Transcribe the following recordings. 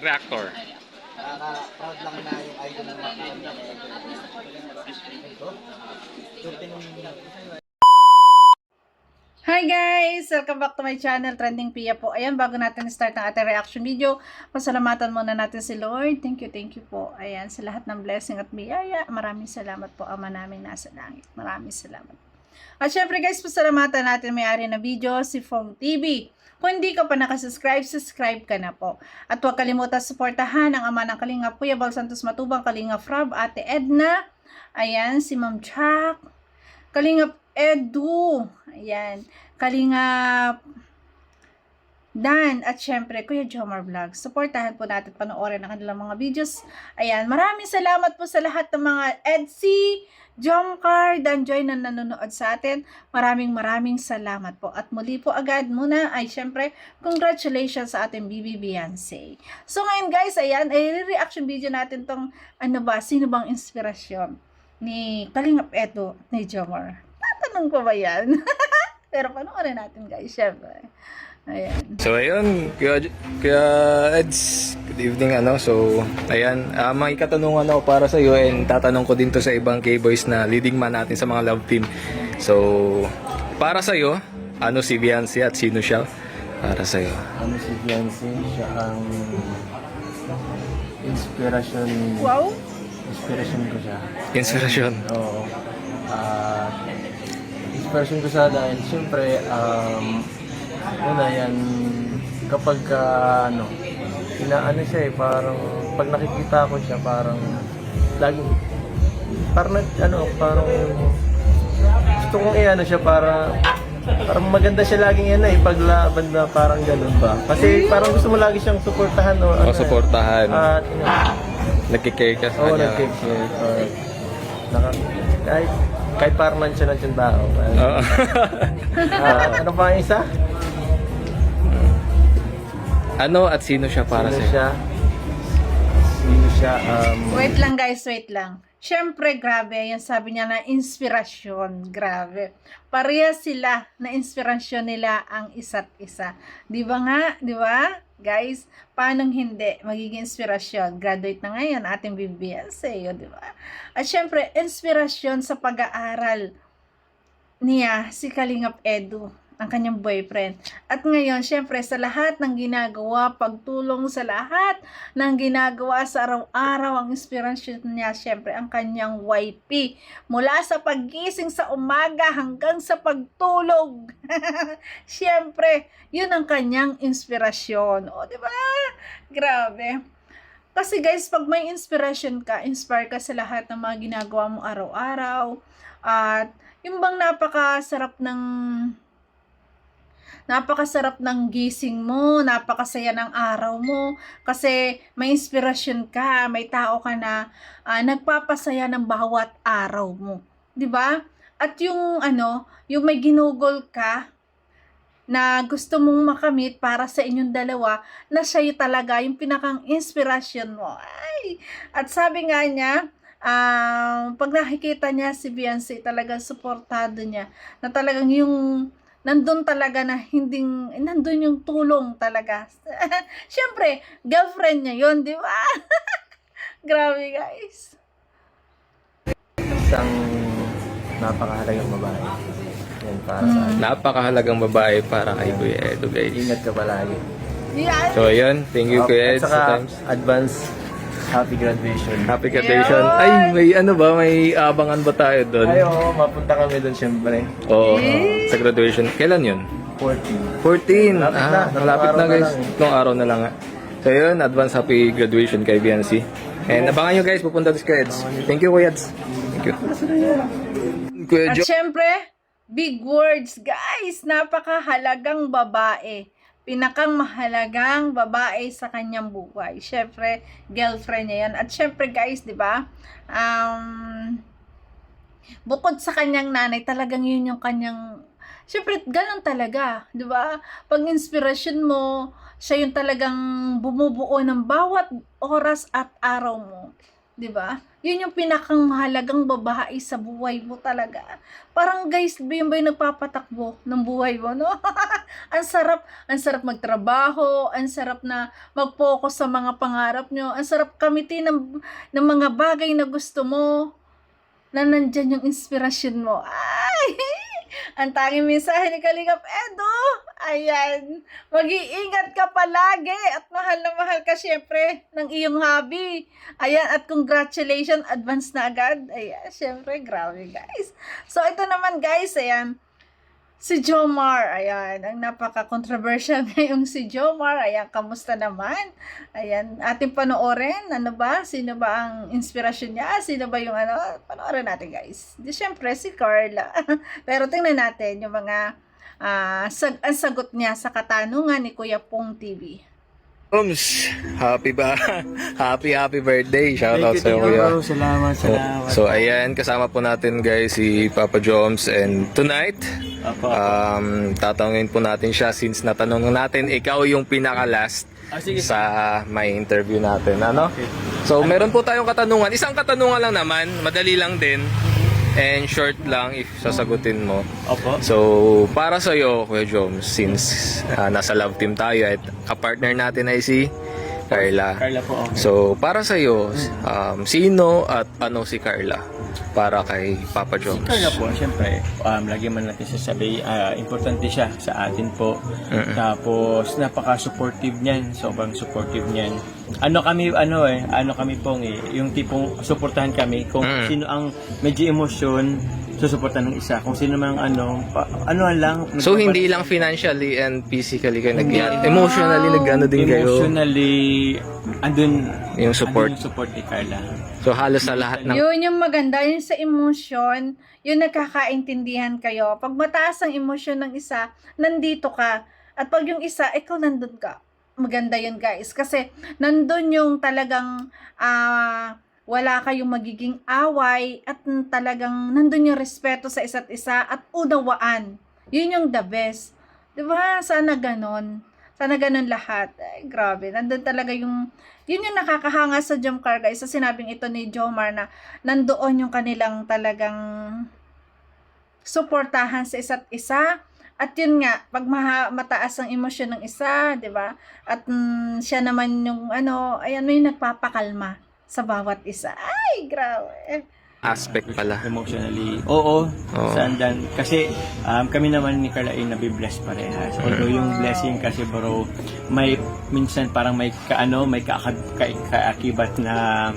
Reactor. Nakaka-proud lang na yung idol ng mga ito. Hi guys! Welcome back to my channel, Trending Pia po. Ayan, bago natin start ang ating reaction video, pasalamatan muna natin si Lord. Thank you po. Ayan, sa lahat ng blessing at biyaya. Maraming salamat po, Ama namin nasa langit. Maraming salamat. At syempre guys, pasalamatan natin may-ari na video, si Fong TV. Kung hindi ka pa nakasubscribe, subscribe ka na po. At huwag kalimutan suportahan ang ama ng Kalingap, Kuya Bal Santos Matubang, Kalingap Frab, Ate Edna, ayan, si Ma'am Chak, Kalingap Edu, ayan, Kalingap Dan, at syempre, Kuya Jomar Vlog. Suportahan po natin, panoorin ang kanilang mga videos. Ayan, maraming salamat po sa lahat ng mga Edsy, Jomcar, Danjoy na nanonood sa atin. Maraming salamat po. At muli po agad muna ay syempre, congratulations sa ating Bibi Beyonce. So ngayon guys, ayan, ay reaction video natin tong ano ba, sino bang inspirasyon ni Kalingap Edu ni Jomar. Tatanong ko ba yan? Pero panoorin natin guys, syempre. Ayan. So ayun, Kuya Eds, good evening So ayan, may katanungan ako para sa iyo and tatanong ko din to sa ibang K-boys na leading man natin sa mga love team. So para sa iyo, ano si Beyonce at sino siya para sa iyo? Ano si Beyonce? Siya ang inspirasyon. Wow! Inspirasyon ko siya. Inspirasyon. Oo. Inspirasyon ko siya dahil siyempre, una yan, kapag inaano siya parang, pag nakikita ko siya, parang, laging, parang, gusto kong siya parang maganda siya laging paglaban na parang ganun ba. Kasi parang gusto mo lagi siyang suportahan Suportahan. At, Nagkikare ka sa oo, kanya. nagkikare. Kahit parang nandiyan ng tao. Oo. Ano pa ang isa? Ano at sino siya para sa iyo? Sino siya? Wait lang guys, wait lang. Siyempre, grabe, yung sabi niya na inspirasyon, grabe. Parehas sila na inspirasyon nila ang isa't isa. Di ba nga? Di ba? Guys, paanong hindi magiging inspirasyon? Graduate na ngayon, ating BBS, di ba? At siyempre, inspirasyon sa pag-aaral niya, si Kalingap Edu, ang kanyang boyfriend. At ngayon, syempre, sa lahat ng ginagawa, pagtulong sa lahat ng ginagawa sa araw-araw, ang inspirasyon niya, syempre, ang kanyang YP. Mula sa paggising sa umaga hanggang sa pagtulog. Syempre, yun ang kanyang inspirasyon. O, di ba? Grabe. Kasi guys, pag may inspirasyon ka, inspire ka sa lahat ng mga ginagawa mo araw-araw. At yung bang napakasarap ng gising mo, napakasaya ng araw mo, kasi may inspirasyon ka, may tao ka na nagpapasaya ng bawat araw mo. 'Di ba? At yung yung may ginugol ka na gusto mong makamit para sa inyong dalawa, na siya talaga yung pinakang inspirasyon mo. Ay! At sabi nga niya, pag nakikita niya si Beyonce, talagang suportado niya, na talagang yung nandun talaga na nandun yung tulong talaga. Siyempre, girlfriend niya yun, di ba? Grabe guys. Isang napakahalagang babae. Yan para sa akin. Napakahalagang babae para kay Kuya Edu, guys. Ingat ka palagi. Yan. So ayun, thank you Kuya Eds At sa saka, times. advance happy graduation. Happy graduation. Yun. Ay, may abangan ba tayo doon? Ay, oo, mapunta kami doon syempre. Oo, sa graduation. Kailan yun? 14. 14. Malapit na. Malapit na Tatlong araw guys. na lang eh. Itong araw na lang. So yun, advance happy graduation kay Beyonce. And abangan nyo guys, pupunta sa Kuya Eds. Thank you Kuya Eds. Thank you. Kuya At Jo. syempre, big words guys, napakahalagang babae. Pinakang mahalagang babae sa kanyang buhay. Syempre, girlfriend niya yan. At syempre guys, di ba? Bukod sa kanyang nanay, talagang yun yung kanyang, syempre, ganun talaga, di ba? Pag inspirasyon mo, siya yung talagang bumubuo ng bawat oras at araw mo. 'Di ba? Yun yung pinakang mahalagang babae sa buhay mo talaga. Parang guys, yun ba yung nagpapatakbo ng buhay mo, no? Ang sarap magtrabaho, ang sarap na mag-focus sa mga pangarap nyo, ang sarap kamitin ng mga bagay na gusto mo, na nandyan yung inspirasyon mo. Ay! Ang tanging mensahe ni Kalingap Edo. Ayan. Mag-iingat ka palagi at mahal na mahal ka syempre ng iyong hobby. Ayan. At congratulations. Advance na agad. Ayan. Syempre. Grabe guys. So ito naman guys. Ayan. Si Jomar, ayan, ang napaka-controversial ngayong si Jomar, ayan, kamusta naman? Ayan, ating panoorin, ano ba? Sino ba ang inspirasyon niya? Sino ba yung ano? Panoorin natin guys. Di syempre, si Carla. Pero tingnan natin yung mga ang sagot niya sa katanungan ni Kuya Pong TV. Joms, happy birthday. Shoutout sa iyo, kuya. Salamat. So ayan, kasama po natin guys si Papa Joms, and tonight tatanungin po natin siya since natanong natin ikaw yung pinaka-last sa may interview natin, ano? Okay. So meron po tayong katanungan, isang katanungan lang naman, madali lang din and short lang if sasagutin mo. Opo. So para sa iyo, Kuya Joms, since nasa love team tayo at kapartner natin ay si Carla. Carla po, okay. So para sa iyo, sino at ano si Carla para kay Papa Joms? Si Carla po, syempre, lagi man natin sasabi, importante siya sa atin po. Tapos, napaka-supportive niyan. Sobrang supportive niyan. Ano kami pong yung tipong suportahan kami kung sino ang medyo emosyon, susuportahan ng isa. Kung sino mang lang. So hindi lang financially and physically kayo emotionally nag-ano din kayo? Emotionally, andun yung support. Andun yung support ni Carla. So halos sa lahat ng Yun yung maganda, yun sa emosyon, yun nagkakaintindihan kayo. Pag mataas ang emosyon ng isa, nandito ka. At pag yung isa, ikaw nandun ka. Maganda yun guys. Kasi nandun yung talagang wala kayong magiging away at talagang nandun yung respeto sa isa't isa at unawaan. Yun yung the best. Diba? Sana ganon. Sana ganon lahat. Ay, grabe. Nandun talaga yung yun yung nakakahanga sa Jomcar guys. Sa sinabing ito ni Jomar na nandoon yung kanilang talagang suportahan sa isa't isa. At yun nga, pag mataas ang emosyon ng isa, 'di ba? At siya naman yung ayan yung nagpapakalma sa bawat isa. Ay, grabe. aspect pala. Emotionally. Oo. Sandan. Kasi kami naman ni Carla ay nabibless parehas. Although yung blessing kasi bro, may minsan parang may kaakibat na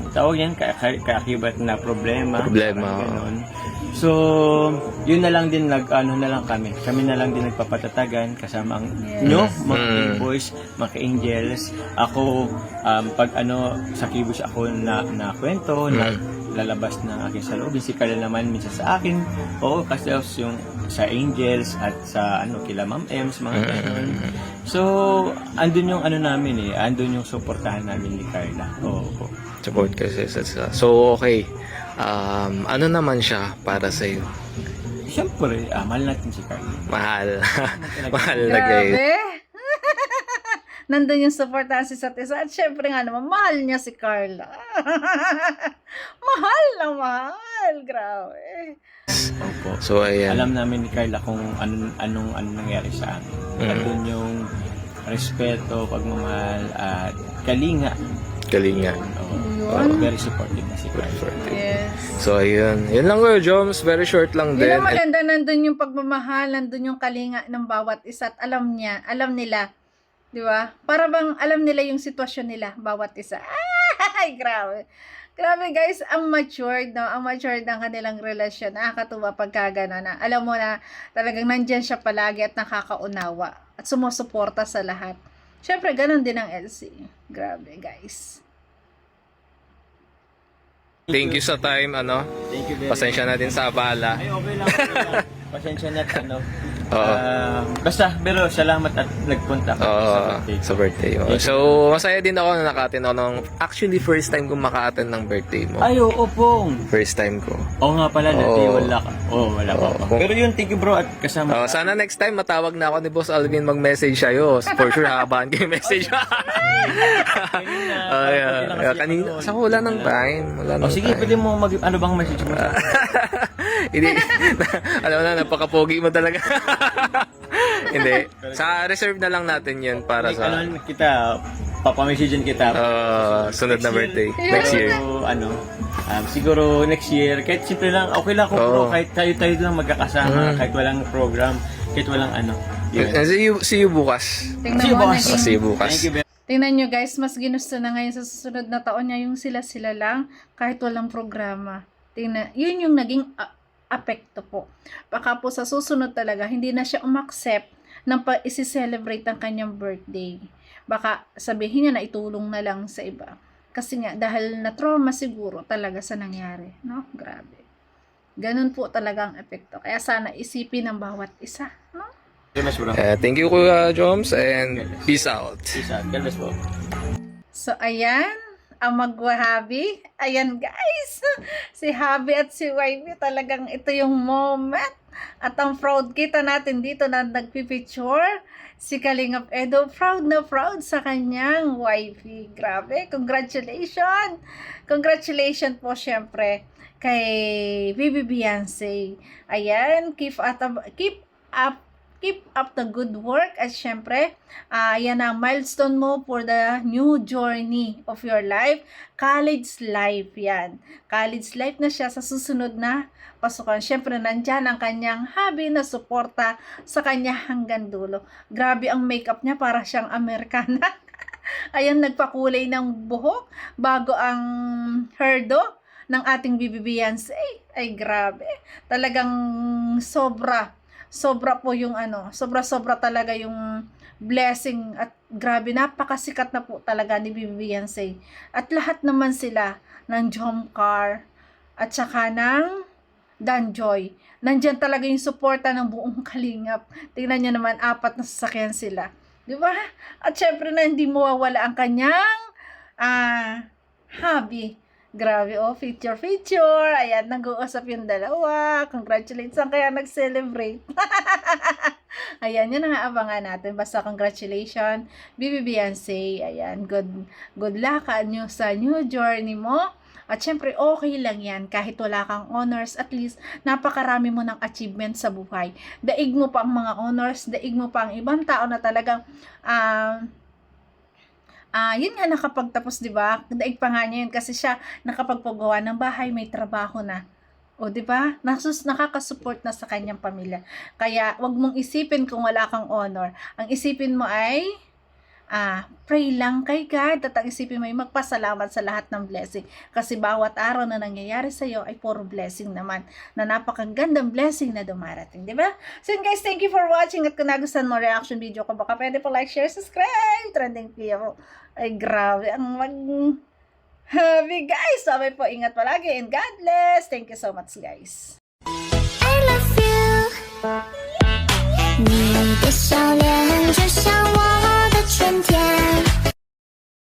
tawag yan, kaakibat na problema. Ganun. So, yun na lang din kami. Kami na lang din nagpapatatagan kasama ang mga boys, mga angels. Ako pag sa kibos ako na kwento, na lalabas ng aking saloobin. Si Carla naman minsan sa akin. Oo, kasi yung sa angels at sa kila Ma'am Ems, mga ganun. So, andun yung namin andun yung suportahan namin ni Carla. Oo. Support kasi sa. So, okay. Ano naman siya para sa iyo? Siyempre, mahal natin si Carla. Mahal. Mahal na guys. Grabe. Nandun yung suportahan si isa't isa. At syempre nga naman, mahal niya si Carla. Mahal na mahal. Grabe. Opo. So, ayan. Alam namin ni Carla kung anong nangyari sa amin. Nandun yung respeto, pagmamahal, at kalinga. Kalinga. Very supportive na si Carla. Yes. So, ayun. Yun lang, Kuya Joms. Very short lang din. Yun ang maganda, nandun yung pagmamahal, nandun yung kalinga ng bawat isa. At alam nila. Di ba? Para bang alam nila yung sitwasyon nila, bawat isa. Ay, grabe. Grabe guys, ang matured, no? Ang matured ng kanilang relasyon. Nakakatuwa pagka gano'n na. Alam mo na talagang nandyan siya palagi at nakakaunawa. At sumusuporta sa lahat. Siyempre, gano'n din ang LC. Grabe guys. Thank you sa time, Thank you very Pasensya na din sa abala. Ay, okay lang. Pasensya na, Oo. Basta, pero salamat at nagpunta ka sa birthday ko. Sa birthday mo. So, masaya din ako na naka-attend ako ng... Actually, first time kong maka-attend ng birthday mo. Ay, oo, Pong. First time ko. Oo nga pala, dati Oo. wala ka. Oo, wala pa. Oo. Pero yun, thank you bro at kasama ka. Sana next time matawag na ako ni Boss Alvin mag-message sa'yo. For sure, habaan ko yung message. Kanina. Sa wala nang time. Wala nang Sige, time. pwede mo ano bang message mo? Hindi. Alam mo na, napaka-pogi mo talaga. Hindi. Sa reserve na lang natin yun para sa Ano kita, papamessagean kita. sunod na birthday. Next year. So, siguro next year, kahit simple lang, okay lang ako bro, kahit tayo lang magkakasama, kahit walang program, kahit walang yun. See you bukas. Tingnan See you, mo, boss. naging- See you bukas. Thank you very Tingnan nyo guys, mas ginusto na ngayon sa susunod na taon niya yung sila-sila lang kahit walang programa. Tingnan, yun yung naging apekto po. Baka po sa susunod talaga, hindi na siya umaccept ng isi-celebrate ang kanyang birthday. Baka sabihin niya na itulong na lang sa iba. Kasi nga, dahil na-trauma siguro talaga sa nangyari. No? Grabe. Ganun po talaga ang epekto. Kaya sana isipin ng bawat isa. No? much bro. Thank you, Kuya Joms, and peace out. Peace out. God bless po. So, ayan, ang magwahabi. Ayan, guys. Si Habi at si Wifey, talagang ito yung moment. At ang proud kita natin dito na nagpipicture. Si Kalingap Edo, proud na proud sa kanyang wifey. Grabe, congratulations. Congratulations po, syempre, kay Bibi Beyonce. Ayan, keep up the good work at syempre, yan ang milestone mo for the new journey of your life. College life yan. College life na siya sa susunod na pasukan. Syempre, nandyan ang kanyang hobby na suporta sa kanya hanggang dulo. Grabe ang makeup niya, para siyang Amerikana. Ayan, nagpakulay ng buhok bago ang hairdo ng ating Bibi Beyonce. Ay, grabe. Talagang sobra po yung sobra talaga yung blessing at grabe, napakasikat na po talaga ni Bibi Beyonce. At lahat naman sila ng Jomcar at saka ng Danjoy. Nandyan talaga yung suporta ng buong Kalingap. Tingnan nyo naman, 4 na sasakyan sila. Di ba? At syempre na hindi mawawala ang kanyang hobby. Grabe, feature. Ayan, nag-uusap yung dalawa. Congratulations, kaya nag-celebrate. Ayan, yun ang aabangan natin. Basta congratulations, Bibi Beyonce. Ayan, good luck sa new journey mo. At syempre, okay lang yan. Kahit wala kang honors, at least, napakarami mo ng achievement sa buhay. Daig mo pa ang mga honors, daig mo pa ang ibang tao na talagang, yun nga, nakapagtapos, di ba? Daig pa nga niya yun kasi siya nakapagpagawa ng bahay, may trabaho na. O, di ba? Nakakasupport na sa kanyang pamilya. Kaya, wag mong isipin kung wala kang honor. Ang isipin mo ay, pray lang kay God at ang isipin mo ay magpasalamat sa lahat ng blessing. Kasi bawat araw na nangyayari sa iyo ay puro blessing naman. Na napakagandang blessing na dumarating, di ba? So yun guys, thank you for watching at kung nagustuhan mo reaction video ko, baka pwede po like, share, subscribe. Trending Pia. Ay grabe, ang happy guys. Sabi po, ingat palagi and God bless. Thank you so much guys. I love you，你的笑脸就像